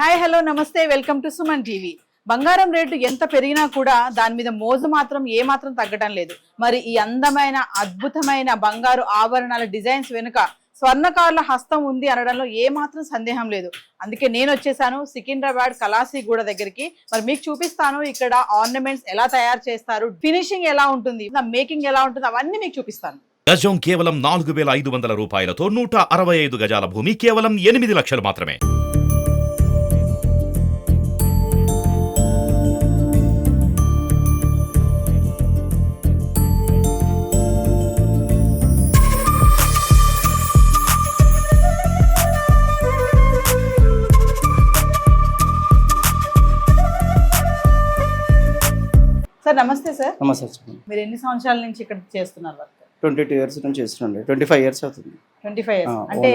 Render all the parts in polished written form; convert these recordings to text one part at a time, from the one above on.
Hi hello నమస్తే welcome to Suman TV. బంగారం rate ఎంత పెరిగినా కూడా దాని మీద మోజు మాత్రం ఏ మాత్రం తగ్గటం లేదు. మరి ఈ అందమైన అద్భుతమైన బంగారు ఆభరణాల డిజైన్స్ వెనుక స్వర్ణకారుల హస్తం ఉంది అనడంలో ఏ మాత్రం సందేహం లేదు. అందుకే నేను వచ్చేసాను సికింద్రాబాద్ కలాసిగూడ దగ్గరికి. మరి మీకు చూపిస్తాను ఇక్కడ ఆర్నమెంట్స్ ఎలా తయారు చేస్తారు, ఫినిషింగ్ ఎలా ఉంటుంది, మేకింగ్ ఎలా ఉంటుంది, అవన్నీ మీకు చూపిస్తాను. గజం కేవలం 4,500 రూపాయలతో 165 గజాల భూమి కేవలం 8 లక్షలు మాత్రమే. సార్ నమస్తే సార్. నమస్తే. మీరు ఎన్ని సంవత్సరాల నుంచి ఇక్కడ చేస్తున్నారు వర్క్? 22 ఇయర్స్ నుంచి చేస్తున్నాండి. 25 ఇయర్స్ అవుతుంది. 25 ఇయర్స్ అంటే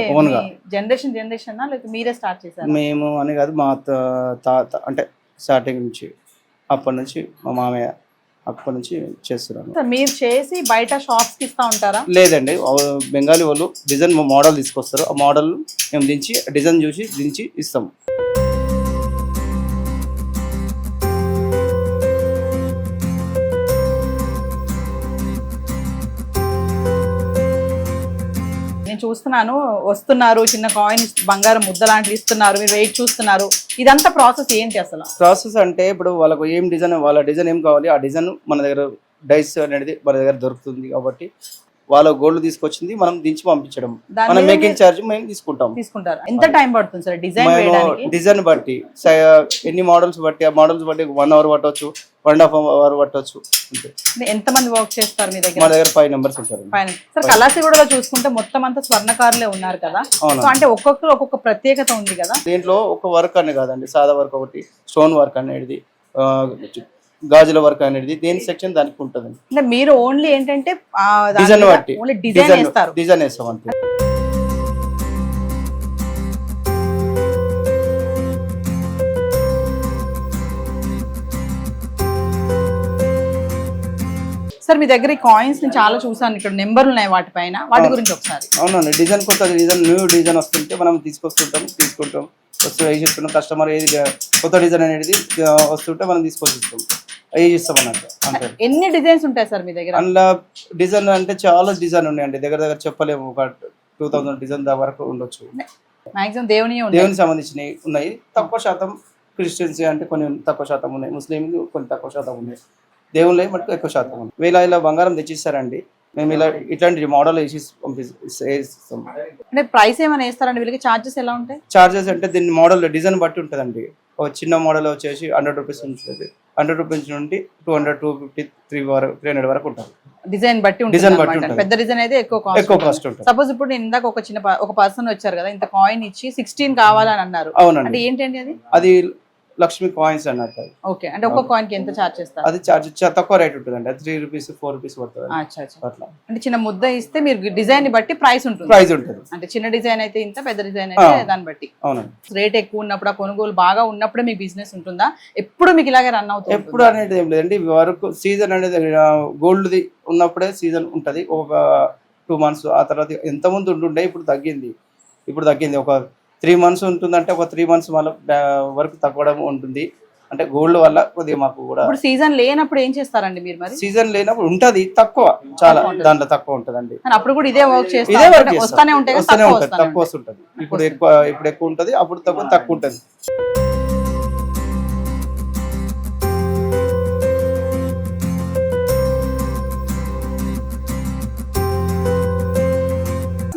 జనరేషన్ లేకపోతే మీరే స్టార్ట్ చేశారు? మేము అని కాదు, మా తాత అంటే స్టార్టింగ్ నుంచి అప్పటి నుంచి మా మామయ్య అప్పటి నుంచి చేస్తున్నాను. మీరు చేసి బయట షాప్స్ కి ఇస్తా ఉంటారా? లేదండి, బెంగాలీ వాళ్ళు డిజైన్ మోడల్ తీసుకొస్తారు. ఆ మోడల్ మేము డిజైన్ చూసి దించి ఇస్తాము. చూస్తున్నాను, వస్తున్నారు, చిన్న కాయిన్ బంగారం ముద్ద లాంటివి ఇస్తున్నారు, మీరు వెయిట్ చూస్తున్నారు. ఇదంతా ప్రాసెస్ ఏంటి అసలు? ప్రాసెస్ అంటే ఇప్పుడు వాళ్ళకు ఏం డిజైన్, వాళ్ళ డిజైన్ ఏం కావాలి ఆ డిజైన్ మన దగ్గర డైస్ అనేది మన దగ్గర దొరుకుతుంది కాబట్టి వాళ్ళ గోల్డ్ తీసుకొచ్చింది మనం దించి పంపించడం, మన మేకింగ్ చార్జ్ మేము తీసుకుంటారు. ఎంత టైం పడుతుంది సార్ డిజైన్ వేయడానికి? డిజైన్ బట్టి ఎన్ని మోడల్స్ బట్టి, ఆ మోడల్స్ బట్టి 1 అవర్ పట్టవచ్చు, 1.5 అవర్ పట్టవచ్చు. ఎంత మంది వర్క్ చేస్తారు మీ దగ్గర? మా దగ్గర 5 మెంబర్స్ ఉంటారు. సార్ కలాసిగూడలో చూసుకుంటే మొత్తం అంతా స్వర్ణకారులే ఉన్నారు కదా, అంటే ఒక్కొక్కరు ఒక్కొక్క ప్రత్యేకత ఉంది కదా. దీంట్లో ఒక వర్క్ అనే కాదండి, సాదా వర్క్ ఒకటి, స్టోన్ వర్క్ అనేది, గాజుల వర్క్ అనేది దేని సెక్షన్ దానికి ఉంటుంది. అంటే మీరు ఓన్లీ ఏంటంటే డిజైన్ బట్టి డిజైన్ వేస్తాం అంతే. సార్ మీ దగ్గర ఈ కాయిన్స్ ని చాలా చూసాను, ఇక్కడ నెంబర్లు ఉన్నాయి వాటిపైన, వాటి గురించి ఒకసారి. అవునండి, డిజైన్ కొత్త డిజైన్, న్యూ డిజైన్ వస్తుంటే మనం తీసుకుంటాం వస్తూ వేసిస్తున్నాం. కస్టమర్ ఏది కొత్త డిజైన్ అనేది వస్తుంటే మనం తీసుకొచ్చిస్తాం, వేసిస్తాం అన్నట్టు. అంటే ఎన్ని డిజైన్స్ ఉంటాయి సార్ మీ దగ్గర? అందులో డిజైన్ అంటే చాలా డిజైన్ ఉన్నాయండి, దగ్గర చెప్పలేము, ఒక 2000 డిజైన్ వరకు ఉండొచ్చు. మాక్సిమం దేవునికి సంబంధించినవి ఉన్నాయి. తక్కువ శాతం క్రిస్టియన్స్ అంటే కొన్ని తక్కువ శాతం ఉన్నాయి, ముస్లిం కొన్ని తక్కువ శాతం ఉన్నాయి, దేవుళ్ళ మటుకు ఎక్కువ శాతం ఉంది. వీళ్ళ ఇలా బంగారం తెచ్చిస్తారండి, మేము ఇలా ఇట్లాంటి మోడల్ వేసి పంపిస్తాం. అంటే ప్రైస్ ఏమైనా వేస్తారండి వీళ్ళకి? చార్జెస్ ఎలా ఉంటాయి? చార్జెస్ అంటే దీని మోడల్ డిజైన్ బట్టి ఉంటుందండి. ఒక చిన్న మోడల్ వచ్చేసి 100 రూపీస్ ఉంటుంది, 100 రూపీస్ నుండి 200, 250, 300 వరకు ఉంటుంది. డిజైన్ బట్టి ఉంటుంది. పెద్ద డిజైన్ అయితే ఎక్కువ కాస్ట్ ఉంటుంది. సపోజ్ ఇప్పుడు నేను ఇందాక ఒక పర్సన్ వచ్చారు కదా, ఇంత కాయిన్ ఇచ్చి 16 కావాలని అన్నారు. అవునండి. అంటే ఏంటండి అది? అది లక్ష్మీ కాయిన్స్ అన్నట్టు. ఓకే, అంటే ఒక్క కాయిన్ కి ఎంత చార్జ్ చేస్తారు? అది చార్జ్ తక్కువ రేట్ ఉంటుంది, 3 రూపీస్ 4 రూపీస్ పడుతుంది. అట్లా అంటే చిన్న ముద్ద ఇస్తే మీరు డిజైన్ బట్టి ప్రైస్ ఉంటుంది. అంటే చిన్న డిజైన్ అయితే ఇంత, పెద్ద డిజైన్ అయితే దాన్ని బట్టి. రేట్ ఎక్కువ ఉన్నప్పుడు, ఆ కొనుగోలు బాగా ఉన్నప్పుడే మీకు బిజినెస్ ఉంటుందా? ఎప్పుడు మీకు ఇలాగే రన్ అవుతుంది? ఎప్పుడు అనేది ఏం లేదండి, వరకు సీజన్ అనేది గోల్డ్ ది ఉన్నప్పుడే సీజన్ ఉంటది. ఒక 2 మంత్స్, ఆ తర్వాత ఎంత ముందు ఉంటుండే ఇప్పుడు తగ్గింది. ఒక 3 మంత్స్ ఉంటుందంటే ఒక 3 మంత్స్ మళ్ళీ వరకు తగ్గడం ఉంటుంది. అంటే గోల్డ్ వల్ల కొద్దిగా మాకు కూడా. సీజన్ లేనప్పుడు ఏం చేస్తారండి మీరు? మరి సీజన్ లేనప్పుడు ఉంటది తక్కువ, చాలా దాంట్లో తక్కువ ఉంటదండి. అప్పుడు కూడా ఇదే వర్క్ వస్తూనే ఉంటాయి, తక్కువ వస్తుంటది. ఇప్పుడు ఎక్కువ ఉంటది, అప్పుడు తక్కువ ఉంటది.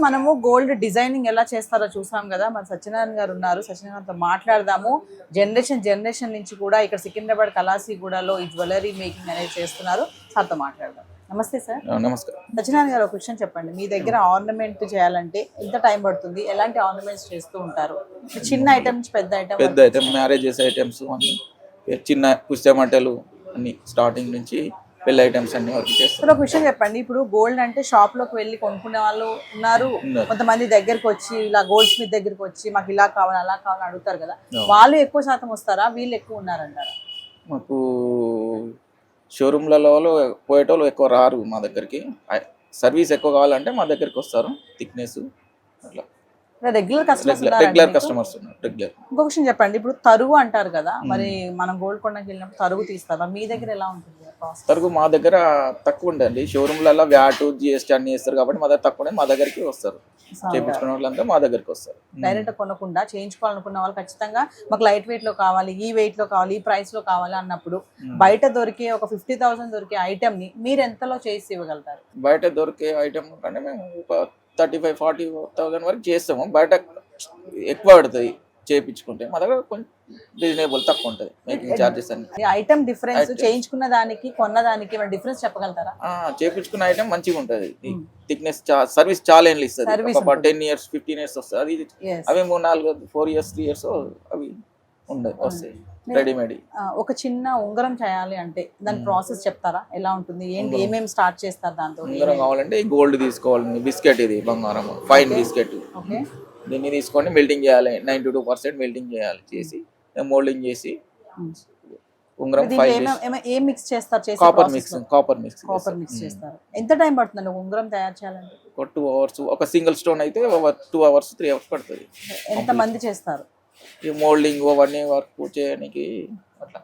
మనము గోల్డ్ డిజైనింగ్ ఎలా చేస్తారో చూసాం కదా. మన సత్యనారాయణ గారు ఉన్నారు, సత్యనారాయణతో మాట్లాడదాము. జనరేషన్ నుంచి కూడా ఇక్కడ సికింద్రాబాద్ కలాసిగూడలో ఈ జ్యువెలరీ మేకింగ్ అనేది చేస్తున్నారు. సార్తో మాట్లాడదాం. నమస్తే సార్. నమస్కారం. సత్యనారాయణ గారు, ఒక క్వశ్చన్ చెప్పండి. మీ దగ్గర ఆర్నమెంట్ చేయాలంటే ఎంత టైం పడుతుంది? ఎలాంటి ఆర్నమెంట్స్ చేస్తూ ఉంటారు? చిన్న ఐటమ్ నుంచి పెద్ద ఐటమ్, మ్యారేజెస్ ఐటమ్స్ అన్ని, చిన్న పుస్తమట్టలు అన్ని, స్టార్టింగ్ నుంచి పెళ్లి ఐటమ్స్ అన్ని వర్క్ చేస్తారు. ఒక విషయం చెప్పండి, ఇప్పుడు గోల్డ్ అంటే షాప్ లోకి వెళ్ళి కొనుక్కునే వాళ్ళు ఉన్నారు, కొంతమంది దగ్గరకు వచ్చి ఇలా గోల్డ్ స్మిత్ దగ్గరకు వచ్చి మాకు ఇలా కావాలి అలా కావాలని అడుగుతారు కదా, వాళ్ళు ఎక్కువ శాతం వస్తారా, వీళ్ళు ఎక్కువ ఉన్నారంటారా? మాకు షోరూమ్లలో పోయేటోళ్ళు ఎక్కువ రారు మా దగ్గరికి. సర్వీస్ ఎక్కువ కావాలంటే మా దగ్గరికి వస్తారు, థిక్నెస్ అట్లా. రెగ్యులర్ కస్టమర్స్ రెగ్యులర్ కస్టమర్స్ ఉన్నారు రెగ్యులర్. ఇంకొక విషయం చెప్పండి, ఇప్పుడు తరుగు అంటారు కదా, మరి మనం గోల్కొండకి వెళ్ళినప్పుడు తరుగు తీస్తారా? మీ దగ్గర ఎలా ఉంటుంది process? తరకు మా దగ్గర తక్కువ ఉండండి, షోరూమ్లలో వ్యాట్ జిఎస్టీ అన్ని వేస్తారు కాబట్టి మా దగ్గర తక్కువ ఉండే, మా దగ్గరికి వస్తారు చేయించుకునే వాళ్ళంతా మా దగ్గరికి వస్తారు. డైరెక్ట్ కొనకుండా చేయించుకోవాలనుకున్న వాళ్ళు ఖచ్చితంగా మాకు లైట్ వెయిట్ లో కావాలి, ఈ వెయిట్ లో కావాలి, ఈ ప్రైస్ లో కావాలి అన్నప్పుడు బయట దొరికే ఒక 50,000 దొరికే ఐటమ్ ని మీరు ఎంతలో చేసి ఇవ్వగలుగుతారు? బయట దొరికే ఐటమ్ కంటే మేము ఒక 35-40,000 వరకు చేస్తాము. బయట ఎక్కువ పడుతుంది చేయించుకుంటే, మా దగ్గర కొంచెం రీజనబుల్ తక్కువ ఉంటుంది మేకింగ్ ఛార్జెస్ అన్ని. ఐటమ్ డిఫరెన్స్ చేయించుకున్న దానికి కొన్న దానికి డిఫరెన్స్ చెప్పగలుగుతారా? చేయించుకున్న ఐటమ్ మంచిగా ఉంటుంది, థిక్నెస్ సర్వీస్ చాలా ఏళ్ళు ఇస్తుంది, ఒక 10 years 15 years వస్తుంది. అది అవి 4 years 3 years అవి ఉండదు వస్తాయి రెడీమేడ్. ఒక చిన్న ఉంగరం చేయాలి అంటే దాని ప్రాసెస్ చెప్తారా? ఎలా ఉంటుంది, ఏంటి, ఏమేమి స్టార్ట్ చేస్తారు దాంతో? ఉంగరం కావాలంటే గోల్డ్ తీసుకోవాలి, బిస్కెట్, ఇది బంగారం ఫైన్ బిస్కెట్, దీన్ని తీసుకొని మెల్టింగ్ చేయాలి, 92% మెల్టింగ్ చేయాలి, చేసి మోల్డింగ్ చేసి ఉంగరం ఏం మిక్స్ చేస్తారు? కాపర్ మిక్స్ చేస్తారు. ఎంత టైం పడుతుంది ఉంగరం తయారు చేయాలంటే? ఒక 2 hours. ఒక సింగిల్ స్టోన్ అయితే 2 hours 3 hours పడుతుంది. ఎంత మంది చేస్తారు ఈ మోల్డింగ్ అవన్నీ వర్క్ చేయడానికి?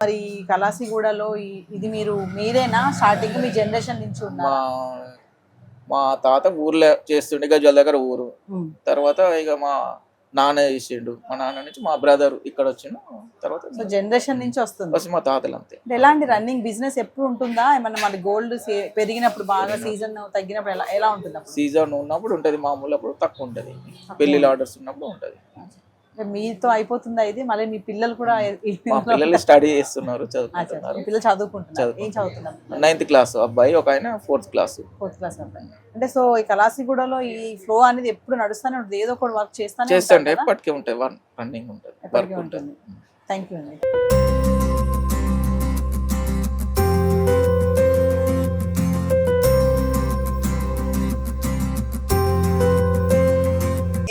మరి కలాసిగూడలో ఇది మీరేనా స్టార్టింగ్, మీ జనరేషన్ నుంచి ఉన్నా? మా తాత ఊర్లో చేస్తుండే, గజ్వల్ దగ్గర ఊరు. తర్వాత ఇక మా నాన్న చేసిండు, మా నాన్న నుంచి మా బ్రదర్ ఇక్కడ వచ్చిండు, తర్వాత జనరేషన్ నుంచి వస్తుంది మా తాతలు అంతే. ఎలాంటి రన్నింగ్ బిజినెస్ ఎప్పుడు ఉంటుందా? ఏమన్నా మన గోల్డ్ పెరిగినప్పుడు బాగా, సీజన్ తగ్గినప్పుడు ఎలా ఉంటుంది? సీజన్ ఉన్నప్పుడు ఉంటది, మామూలు అప్పుడు తక్కువ ఉంటది, పెళ్లిళ్ళ ఆర్డర్స్ ఉన్నప్పుడు ఉంటది. మీతో అయిపోతుందా ఇది? మళ్ళీ మీ పిల్లలు కూడా? మా పిల్లలు స్టడీ చేస్తున్నారు, చదువుకుంటున్నారు. పిల్లలు చదువుకుంటున్నారు. ఏం చదువుతున్నారు? 9th class అబ్బాయి, ఒక ఆయన 4th class అబ్బాయి. అంటే సో ఈ కలాసిగూడలో ఈ ఫ్లో అనేది ఎప్పుడు నడుస్తూనే ఉంటుంది, ఏదో ఒక వర్క్ చేస్తానే ఎప్పటికీ ఉంటాయి, రన్నింగ్ ఉంటుంది, వర్క్ ఉంటుంది. థ్యాంక్ యూ అండి.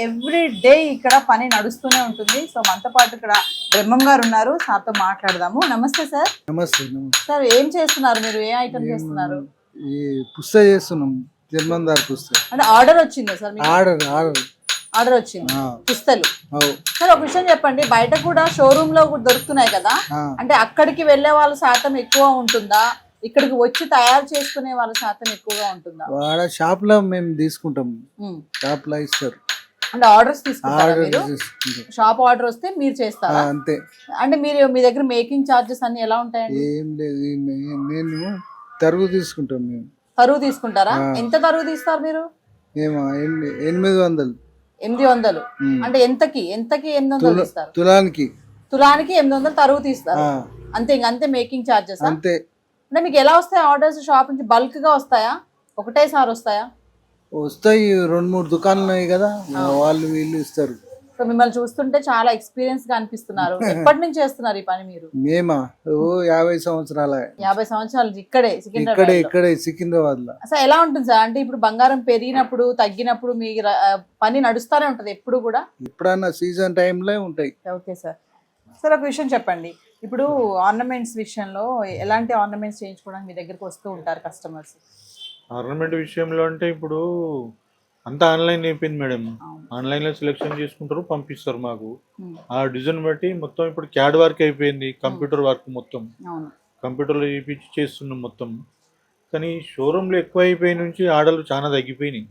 ఎవ్రీ డే ఇక్కడ పని నడుస్తూనే ఉంటుంది. సో మనతో పాటు ఇక్కడ బ్రహ్మం గారు ఉన్నారు, సార్తో మాట్లాడదాము. నమస్తే సార్. నమస్తే. సార్ ఏం చేస్తున్నారు మీరు? ఏ ఐటమ్ చేస్తున్నారు? ఈ పుస్తక చేస్తున్నాం, జర్మందార్ పుస్తక. అంటే ఆర్డర్ వచ్చిందా సార్? ఆర్డర్ వచ్చింది పుస్తలు. సార్ ఒక విషయం చెప్పండి, బయట కూడా షోరూమ్ లో కూడా దొరుకుతున్నాయి కదా, అంటే అక్కడికి వెళ్ళే వాళ్ళ శాతం ఎక్కువ ఉంటుందా, ఇక్కడికి వచ్చి తయారు చేసుకునే వాళ్ళ శాతం ఎక్కువగా ఉంటుందా? వాడ షాప్ లో మేము తీసుకుంటాం, షాప్ లో ఇస్తారు. అంటే ఆర్డర్స్ తీసుకుంటారా మీరు? షాప్ ఆర్డర్ వస్తే మీరు చేస్తారా? అంతే. అంటే మీరు మీ దగ్గర మేకింగ్ చార్జెస్ అన్ని ఎలా ఉంటాయండి? ఏం లేదు, నేను తరుగు తీసుకుంటాం. మేము తరుగు తీసుకుంటారా? ఎంత తరుగు తీస్తారు మీరు? మేము 800. 800 అంటే ఎంతకి 800 తీస్తారు? తులానికి 800 తరుగు తీస్తారు అంతే. అంతే మేకింగ్ చార్జెస్ అంతే. అంటే మీకు ఎలా వస్తాయి ఆర్డర్స్? షాప్ నుంచి బల్క్ గా వస్తాయా, ఒకటేసారి వస్తాయా? వస్తాయి, 2-3 దుకాణాలు ఉన్నాయి కదా, వాళ్ళు వీళ్ళు ఇస్తారు. సో మిమ్మల్ని చూస్తుంటే చాలా ఎక్స్పీరియన్స్ గా అనిపిస్తున్నారు. ఎప్పటి నుంచి చేస్తున్నారు ఈ పని మీరు? మేమా 50 సంవత్సరాల. 50 సంవత్సరాలు ఇక్కడే సికింద్రాబాద్ లో. అసలు ఎలా ఉంటుంది సార్? అంటే ఇప్పుడు బంగారం పెరిగినప్పుడు తగ్గినప్పుడు మీ పని నడుస్తూనే ఉంటది ఎప్పుడు కూడా? ఎప్పుడన్నా సీజన్ టైంలో ఉంటాయి. Okay sir. సార్ ఒక విషయం చెప్పండి, ఇప్పుడు ఆర్నమెంట్స్ విషయంలో ఎలాంటి ఆర్నమెంట్స్ చేయించుకోవడానికి మీ దగ్గరకు వస్తూ ఉంటారు కస్టమర్స్? ఆర్నమెంట్ విషయంలో అంటే ఇప్పుడు అంతా ఆన్లైన్ అయిపోయింది మేడం, ఆన్లైన్లో సెలెక్షన్ చేసుకుంటారు, పంపిస్తారు మాకు. ఆ డిజైన్ బట్టి మొత్తం ఇప్పుడు క్యాడ్ వర్క్ అయిపోయింది, కంప్యూటర్ వర్క్ మొత్తం కంప్యూటర్లో చేయించి చేస్తున్నాం మొత్తం. కానీ షోరూమ్లో ఎక్కువ అయిపోయి నుంచి ఆర్డర్లు చాలా తగ్గిపోయింది.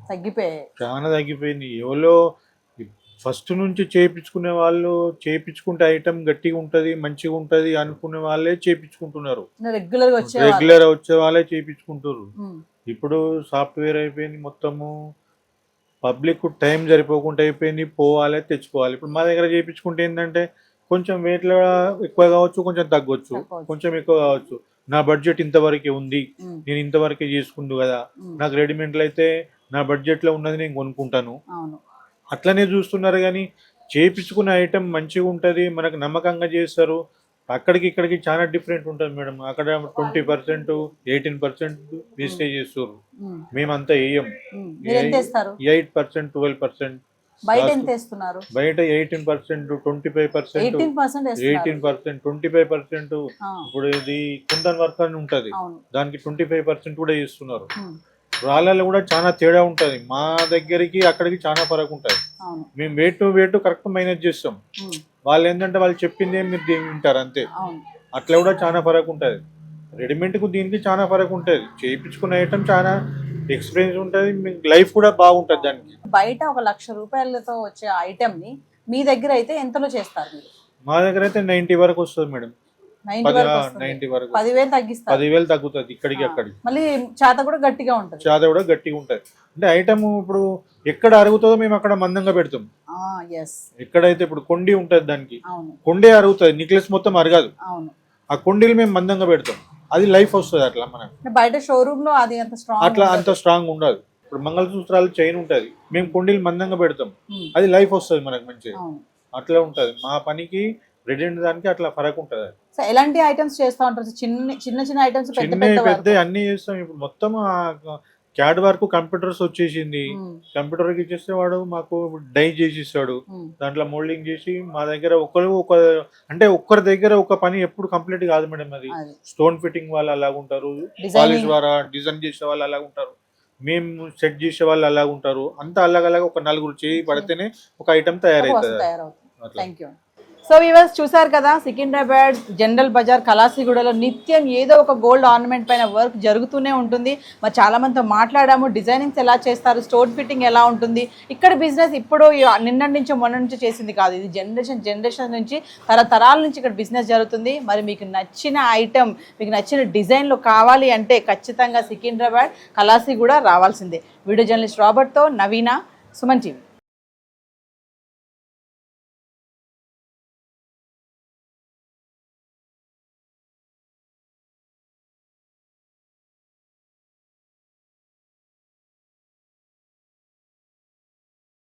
ఎవరో ఫస్ట్ నుంచి చేయించుకునే వాళ్ళు, చేయించుకుంటే ఐటమ్ గట్టిగా ఉంటుంది, మంచిగా ఉంటుంది అనుకునే వాళ్ళే చేయించుకుంటున్నారు, రెగ్యులర్ వచ్చే వాళ్ళే చేయించుకుంటారు. ఇప్పుడు సాఫ్ట్వేర్ అయిపోయింది మొత్తము, పబ్లిక్ టైం సరిపోకుండా అయిపోయింది, పోవాలి తెచ్చుకోవాలి. ఇప్పుడు మా దగ్గర చేయించుకుంటే ఏంటంటే కొంచెం వెయిట్లో ఎక్కువ కావచ్చు, కొంచెం తగ్గొచ్చు, కొంచెం ఎక్కువ కావచ్చు. నా బడ్జెట్ ఇంతవరకే ఉంది, నేను ఇంతవరకే చేసుకుందు కదా, నాకు రెడీమేడ్లు అయితే నా బడ్జెట్లో ఉన్నది నేను కొనుక్కుంటాను, అట్లనే చూస్తున్నారు. కానీ చేయించుకునే ఐటెం మంచిగా ఉంటుంది, మనకు నమ్మకంగా చేస్తారు. అక్కడికి ఇక్కడికి చాలా డిఫరెంట్ ఉంటుంది మేడం. అక్కడ 20% 18% వేస్టేజ్ చేస్తారు, మేమంతా వేయం. 8% 12%. బయట 18% 25%, 18% 25%. ఇప్పుడు ఇది కుందన్ వర్క్ అని ఉంటది, దానికి 25% కూడా చేస్తున్నారు. రాళ్ళలో కూడా చాలా తేడా ఉంటుంది. మా దగ్గరికి అక్కడికి చాలా ఫరక్ ఉంటుంది. అవును మేము weight to weight correct manage చేస్తాం. వాళ్ళు ఏంటంటే వాళ్ళు చెప్పిందే మీరు వింటారు అంతే. అవును అట్లా కూడా చాలా ఫరక్ ఉంటుంది. రెడీమేడ్కు దీనికి చాలా ఫరక్ ఉంటుంది. చేయించుకున్న ఐటమ్ చాలా ఎక్స్పీరియన్స్ ఉంటుంది, మీకు లైఫ్ కూడా బాగుంటుంది దానికి. బయట 1,00,000 రూపాయలతో వచ్చే ఐటమ్ ని మీ దగ్గర అయితే ఎంతలో చేస్తారు మీరు? మా దగ్గర అయితే 90 వరకు వస్తుంది మేడం. 90 వరకు వస్తుంది. 90 వరకు 10,000 తగ్గిస్తారు. 10,000 తగ్గుతుంది ఇక్కడికి అక్కడికి. మళ్ళీ చేత కూడా గట్టిగా ఉంటుంది. చాద కూడా గట్టిగా ఉంటుంది. అంటే ఐటమ్ ఇప్పుడు ఎక్కడ అరుగుతుందో మేము అక్కడ మందంగా పెడతాం. ఎక్కడైతే ఇప్పుడు కొండి ఉంటుంది దానికి అవును కొండే అరుగుతుంది, నెక్లెస్ మొత్తం అరగదు. అవును ఆ కొండీలు మేము మందంగా పెడతాం, అది లైఫ్ వస్తుంది. అట్లా మనం బయట షోరూమ్ లో అది అంత స్ట్రాంగ్ అట్లా అంత స్ట్రాంగ్ ఉండదు. ఇప్పుడు మంగళసూత్రాలు చైన్ ఉంటది, మేము కొండీలు మందంగా పెడతాం, అది లైఫ్ వస్తుంది మనకు మంచిగా. అట్లా ఉంటది మా పనికి. రెడీమేడ్ దానికి అట్లా ఫరక్ ఉంటది. సో ఎలాంటి ఐటమ్స్ చేస్తా ఉంటారు? చిన్న చిన్న ఐటమ్స్, చిన్న పెద్ద అన్ని చేస్తాం. ఇప్పుడు మొత్తం క్యాడ్ వరకు కంప్యూటర్స్ వచ్చేసింది. కంప్యూటర్ కి ఇచ్చేస్తే వాడు మాకు డై చేసి ఇస్తాడు, దాంట్లో మోల్డింగ్ చేసి మా దగ్గర అంటే ఒక్కరి దగ్గర ఒక పని ఎప్పుడు కంప్లీట్ కాదు మేడం. అది స్టోన్ ఫిట్టింగ్ వాళ్ళు అలాగుంటారు, పాలిష్ ద్వారా డిజైన్ చేసే వాళ్ళు అలాగుంటారు, మేము సెట్ చేసే వాళ్ళు అలాగుంటారు. అంతా అలాగ ఒక 4 చేయి పడితేనే ఒక ఐటమ్ తయారైతుంది. సో వ్యూవర్స్ చూసారు కదా, సికింద్రాబాద్ జనరల్ బజార్ కలాసిగూడలో నిత్యం ఏదో ఒక గోల్డ్ ఆర్నమెంట్ పైన వర్క్ జరుగుతూనే ఉంటుంది. మరి చాలా మందితో మాట్లాడాము, డిజైనింగ్స్ ఎలా చేస్తారు, స్టోన్ ఫిట్టింగ్ ఎలా ఉంటుంది. ఇక్కడ బిజినెస్ ఇప్పుడు నిన్నటి నుంచి మొన్న నుంచి చేసింది కాదు, ఇది జనరేషన్ నుంచి తరతరాల నుంచి ఇక్కడ బిజినెస్ జరుగుతుంది. మరి మీకు నచ్చిన ఐటమ్, మీకు నచ్చిన డిజైన్లో కావాలి అంటే ఖచ్చితంగా సికింద్రాబాద్ కలాసిగూడ రావాల్సిందే. వీడియో జర్నలిస్ట్ రాబర్ట్తో నవీన, సుమన్ టీవీ.